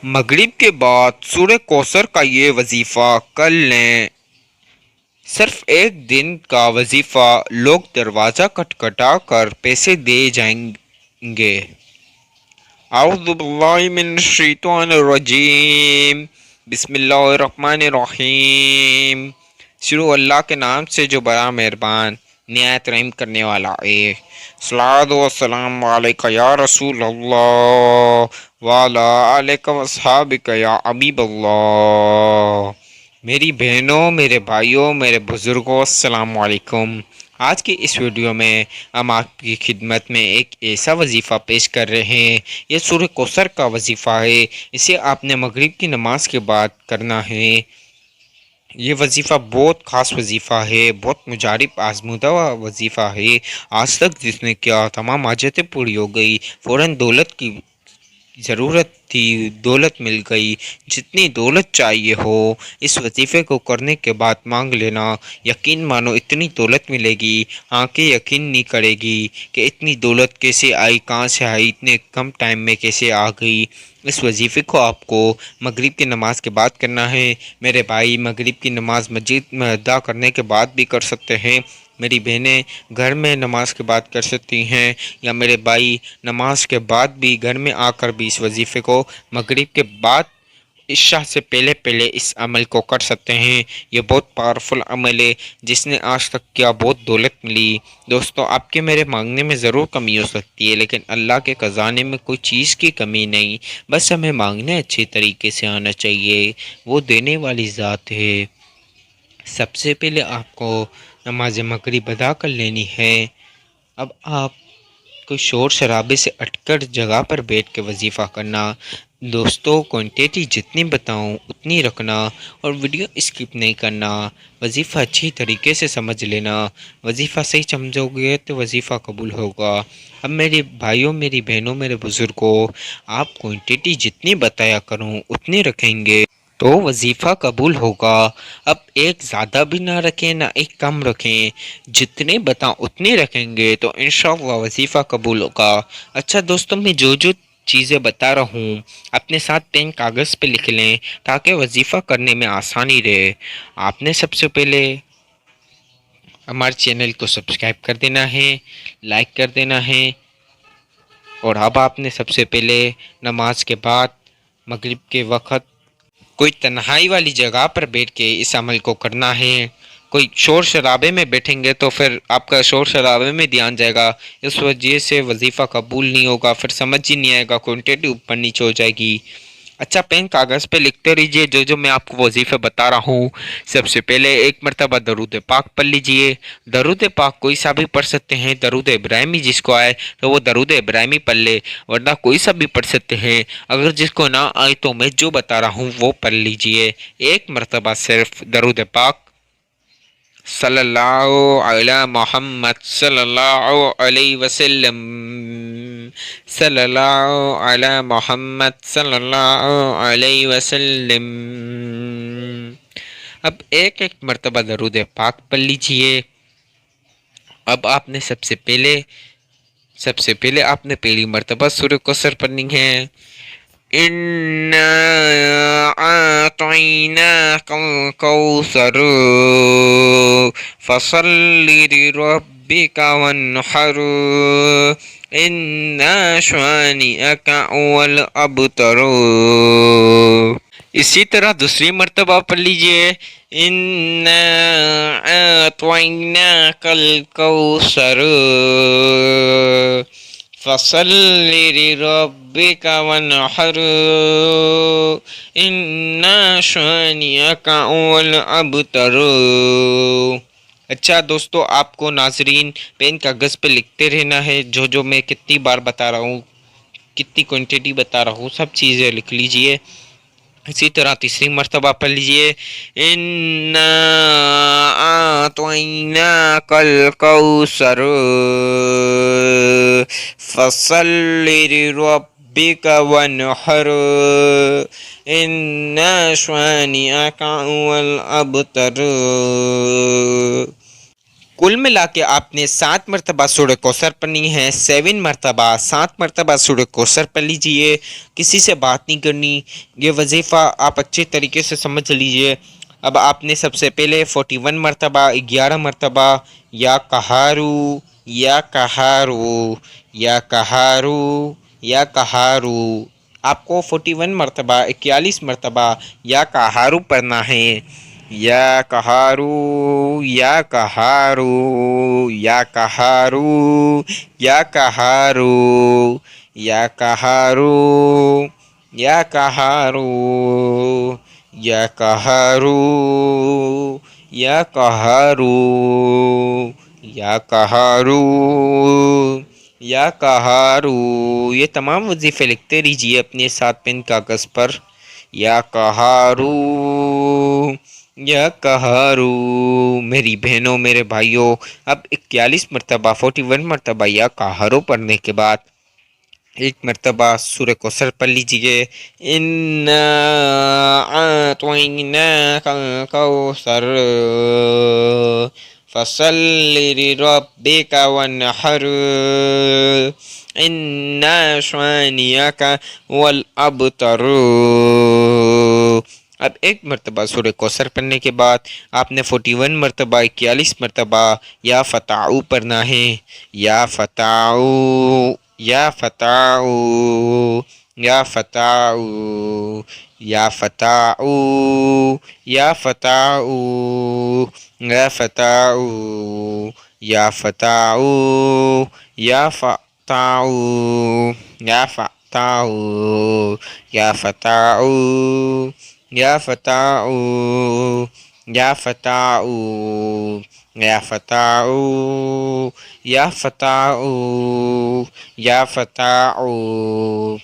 مغرب کے بعد سورہ کوثر کا یہ وظیفہ کر لیں۔ صرف ایک دن کا وظیفہ، لوگ دروازہ کھٹکھٹا کر پیسے دے جائیں گے۔ اعوذ باللہ من الشیطان الرجیم، بسم اللہ الرحمن الرحیم۔ شروع اللہ کے نام سے جو بڑا مہربان نہایت رحم کرنے والا ہے۔ صلاۃ و سلام علیک یا رسول اللہ وعلی آلک و اصحابک یا حبیب اللہ۔ میری بہنوں، میرے بھائیوں، میرے بزرگوں، السلام علیکم۔ آج کی اس ویڈیو میں ہم آپ کی خدمت میں ایک ایسا وظیفہ پیش کر رہے ہیں۔ یہ سورہ کوثر کا وظیفہ ہے۔ اسے آپ نے مغرب کی نماز کے بعد کرنا ہے۔ یہ وظیفہ بہت خاص وظیفہ ہے، بہت مجارب آزمودہ وظیفہ ہے۔ آج تک جس نے کیا تمام حاجتیں پوری ہو گئی، فوراً دولت کی ضرورت تھی، دولت مل گئی۔ جتنی دولت چاہیے ہو اس وظیفے کو کرنے کے بعد مانگ لینا، یقین مانو اتنی دولت ملے گی، آنکھیں یقین نہیں کرے گی کہ اتنی دولت کیسے آئی، کہاں سے آئی، اتنے کم ٹائم میں کیسے آ گئی۔ اس وظیفے کو آپ کو مغرب کی نماز کے بعد کرنا ہے۔ میرے بھائی مغرب کی نماز مسجد میں ادا کرنے کے بعد بھی کر سکتے ہیں، میری بہنیں گھر میں نماز کے بعد کر سکتی ہیں، یا میرے بھائی نماز کے بعد بھی گھر میں آ کر بھی اس وظیفے کو مغرب کے بعد عشاء سے پہلے اس عمل کو کر سکتے ہیں۔ یہ بہت پاورفل عمل ہے، جس نے آج تک کیا بہت دولت ملی۔ دوستو، آپ کے میرے مانگنے میں ضرور کمی ہو سکتی ہے، لیکن اللہ کے خزانے میں کوئی چیز کی کمی نہیں، بس ہمیں مانگنے اچھے طریقے سے آنا چاہیے۔ وہ دینے والی ذات ہے۔ سب سے پہلے آپ کو نماز مغرب ادا کر لینی ہے۔ اب آپ کوئی شور شرابے سے ہٹ کر جگہ پر بیٹھ کے وظیفہ کرنا۔ دوستو، کوانٹیٹی جتنی بتاؤں اتنی رکھنا اور ویڈیو اسکپ نہیں کرنا۔ وظیفہ اچھی طریقے سے سمجھ لینا، وظیفہ صحیح سمجھو گے تو وظیفہ قبول ہوگا۔ اب میرے بھائیوں، میری بہنوں، میرے بزرگوں، آپ کوانٹیٹی جتنی بتایا کروں اتنی رکھیں گے تو وظیفہ قبول ہوگا۔ اب ایک زیادہ بھی نہ رکھیں نہ ایک کم رکھیں، جتنے بتاؤں اتنے رکھیں گے تو انشاءاللہ وظیفہ قبول ہوگا۔ اچھا دوستوں، میں جو چیزیں بتا رہا ہوں اپنے ساتھ پین کاغذ پہ لکھ لیں تاکہ وظیفہ کرنے میں آسانی رہے۔ آپ نے سب سے پہلے ہمارے چینل کو سبسکرائب کر دینا ہے، لائک کر دینا ہے، اور اب آپ نے سب سے پہلے نماز کے بعد مغرب کے وقت کوئی تنہائی والی جگہ پر بیٹھ کے اس عمل کو کرنا ہے۔ کوئی شور شرابے میں بیٹھیں گے تو پھر آپ کا شور شرابے میں دھیان جائے گا، اس وجہ سے وظیفہ قبول نہیں ہوگا، پھر سمجھ ہی نہیں آئے گا، کوانٹیٹی اوپر نیچے ہو جائے گی۔ اچھا، پین کاغذ پہ لکھتے رہیے جو میں آپ کو وظیفے بتا رہا ہوں۔ سب سے پہلے ایک مرتبہ درود پاک پڑھ لیجئے۔ درود پاک کوئی سا بھی پڑھ سکتے ہیں، درود ابراہیمی جس کو آئے تو وہ درود ابراہیمی پڑھ لے، ورنہ کوئی سا بھی پڑھ سکتے ہیں۔ اگر جس کو نہ آئے تو میں جو بتا رہا ہوں وہ پڑھ لیجئے۔ ایک مرتبہ صرف درود پاک صلی اللہ علی محمد صلی اللہ علیہ وسلم، صلی اللہ علی محمد صلی اللہ علیہ وسلم۔ اب ایک مرتبہ درود پاک پڑھ لیجئے۔ اب آپ نے سب سے پہلے آپ نے پہلی مرتبہ سورہ کوثر پڑھنی ہے۔ اِنَّا أَعْطَيْنَاكَ الْكَوْثَرَ فَصَلِّ لِرَبِّكَ وَانْحَرْ إِنَّ شَانِئَكَ هُوَ الْأَبْتَرُ۔ اسی طرح دوسری مرتبہ پڑھ لیجئے، اِنَّا أَعْطَيْنَاكَ الْكَوْثَرَ فَصَلِّ لِرَبِّكَ وَانْحَرْ إِنَّ شَانِئَكَ هُوَ الْأَبْتَرُ۔ اچھا دوستو، آپ کو ناظرین پین کاغذ پہ لکھتے رہنا ہے، جو میں کتنی بار بتا رہا ہوں، کتنی کوانٹیٹی بتا رہا ہوں، سب چیزیں لکھ لیجئے۔ اسی طرح تیسری مرتبہ پڑھ لیجئے، اِنَّا أَعْطَيْنَاكَ الْكَوْثَرَ فَصَلِّ لِرَبِّكَ وَانْحَرْ إِنَّ شَانِئَكَ هُوَ الْأَبْتَرُ۔ کل ملا کے آپ نے 7 مرتبہ سورہ کوثر پڑھنی ہے، 7 مرتبہ 7 مرتبہ سورہ کوثر پڑھ لیجئے، کسی سے بات نہیں کرنی۔ یہ وظیفہ آپ اچھے طریقے سے سمجھ لیجئے۔ اب آپ نے سب سے پہلے 41 مرتبہ 11 مرتبہ یا کہارو یا کہارو یا کہارو یا کہارو، آپ کو 41 مرتبہ 41 مرتبہ یا کہارو پڑھنا ہے۔ یا کہارو یا کہارو یا کہارو یا کہارو یا کہارو یا کہارو یا کہارو یا کہارو یا کہارو یا کہارو، یہ تمام وظیفے لکھتے رہیے اپنے ساتھ پین کاغذ پر۔ یا کہارو یا کہارو، میری بہنوں میرے بھائیوں، اب 41 مرتبہ 41 مرتبہ یا کہارو پڑھنے کے بعد ایک مرتبہ سورہ کوثر پڑھ لیجئے۔ اِنَّا أَعْطَيْنَاكَ الْكَوْثَرَ فَصَلِّ لِرَبِّكَ وَانْحَرْ إِنَّ شَانِئَكَ هُوَ الْأَبْتَرُ۔ اب ایک مرتبہ سورہ کوثر پڑھنے کے بعد آپ نے 41 مرتبہ 41 مرتبہ یا فتحو پڑھنا ہے۔ یا فتحو یا فتحو یا فتحو یا فتحو یا فتحو یا فتحو یا فتحو یا فتحو یا فتحو یا فتحو یا فتحو یا فتحو یا فتحو یا فتحو یا فتحو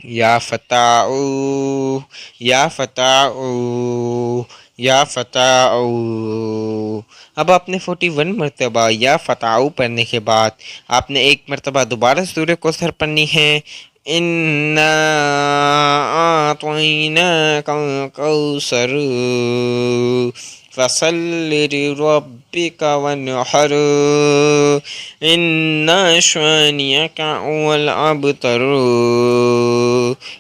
یا فتحو یا فتحو یا فتحو۔ اب آپ نے 41 مرتبہ یا فتحو پڑھنے کے بعد آپ نے ایک مرتبہ دوبارہ سورہ کوثر پڑھنی ہے۔ اِنَّا أَعْطَيْنَاكَ الْكَوْثَرَ فَصَلِّ لِرَبِّكَ وَانْحَرْ إِنَّ شَانِئَكَ هُوَ الْأَبْتَرُ۔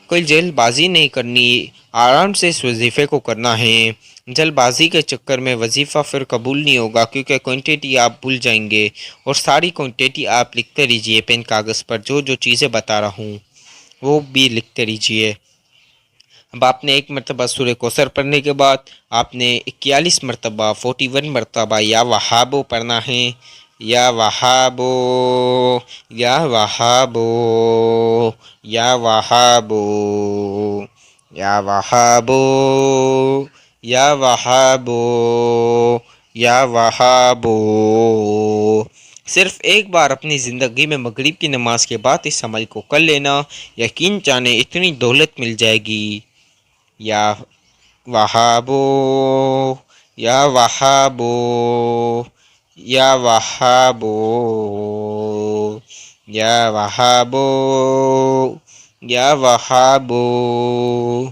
کوئی جلد بازی نہیں کرنی، آرام سے اس وظیفے کو کرنا ہے۔ جلد بازی کے چکر میں وظیفہ پھر قبول نہیں ہوگا، کیونکہ کوانٹیٹی آپ بھول جائیں گے، اور ساری کوانٹیٹی آپ لکھتے رہیے پین کاغذ پر، جو چیزیں بتا رہا ہوں وہ بھی لکھتے رہیے۔ اب آپ نے ایک مرتبہ سورہ کوثر پڑھنے کے بعد آپ نے 41 مرتبہ 41 مرتبہ یا وہابو پڑھنا ہے۔ یا وہابو یا وہابو یا وہابو یا وہابو یا وہابو یا وہابو۔ صرف ایک بار اپنی زندگی میں مغرب کی نماز کے بعد اس عمل کو کر لینا، یقین جانے اتنی دولت مل جائے گی۔ یا وہابو یا وہابو یا وہابو یا وہابو یا وہابو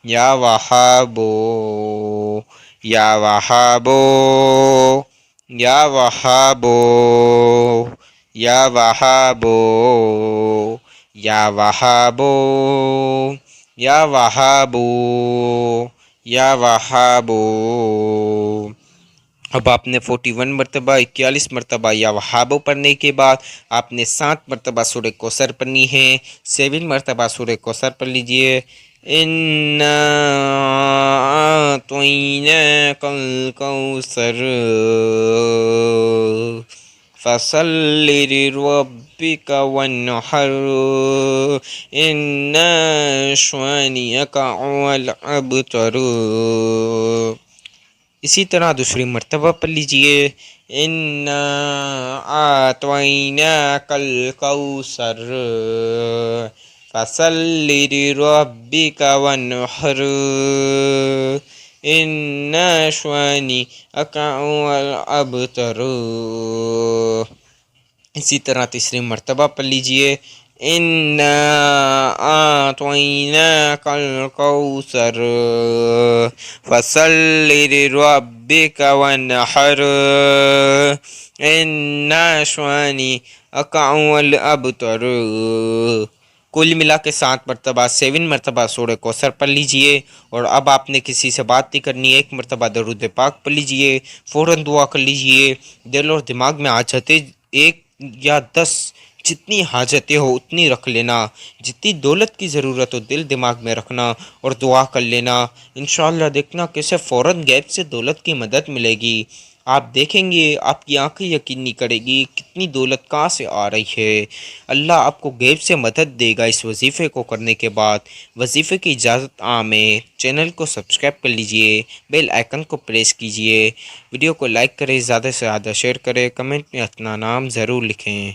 یا وہابو یا وہابو یا وہابو یا وہابو یا وہابو یا وہابو یا وہابو۔ اب آپ نے 41 مرتبہ 41 مرتبہ یا وہابو پڑھنے کے بعد آپ نے 7 مرتبہ سورہ کوثر پڑھنی ہے، 7 مرتبہ سورہ کوثر پڑھ لیجئے۔ اِنَّا أَعْطَيْنَاكَ الْكَوْثَرَ فَصَلِّ لِرَبِّكَ وَانْحَرْ إِنَّ شَانِئَكَ هُوَ الْأَبْتَرُ۔ اسی طرح دوسری مرتبہ پڑھ لیجئے۔ اِنَّا أَعْطَيْنَاكَ الْكَوْثَرَ فَصَلِّ لِرَبِّكَ وَانْحَرْ إِنَّ شَانِئَكَ هُوَ الْأَبْتَرُ۔ اسی طرح تیسری مرتبہ پڑھ لیجئے۔ إنا أعطيناك الكوثر فصل لربك وانحر إن شانئك هو الأبتر. کل ملا کے 7 مرتبہ 7 مرتبہ سورہ کوثر پڑھ لیجئے، اور اب آپ نے کسی سے بات نہیں کرنی، 1 مرتبہ درود پاک پڑھ لیجئے، فوراً دعا کر لیجئے. دل اور دماغ میں حاجتیں 1 یا 10 جتنی حاجتیں ہو اتنی رکھ لینا، جتنی دولت کی ضرورت ہو دل دماغ میں رکھنا اور دعا کر لینا. انشاءاللہ دیکھنا کیسے فوراً غیب سے دولت کی مدد ملے گی. آپ دیکھیں گے، آپ کی آنکھیں یقین نہیں کرے گی کتنی دولت کہاں سے آ رہی ہے. اللہ آپ کو غیب سے مدد دے گا اس وظیفے کو کرنے کے بعد. وظیفے کی اجازت عام چینل کو سبسکرائب کر لیجئے، بیل آئیکن کو پریس کیجئے، ویڈیو کو لائک کریں، زیادہ سے زیادہ شیئر کریں، کمنٹ میں اپنا نام ضرور لکھیں.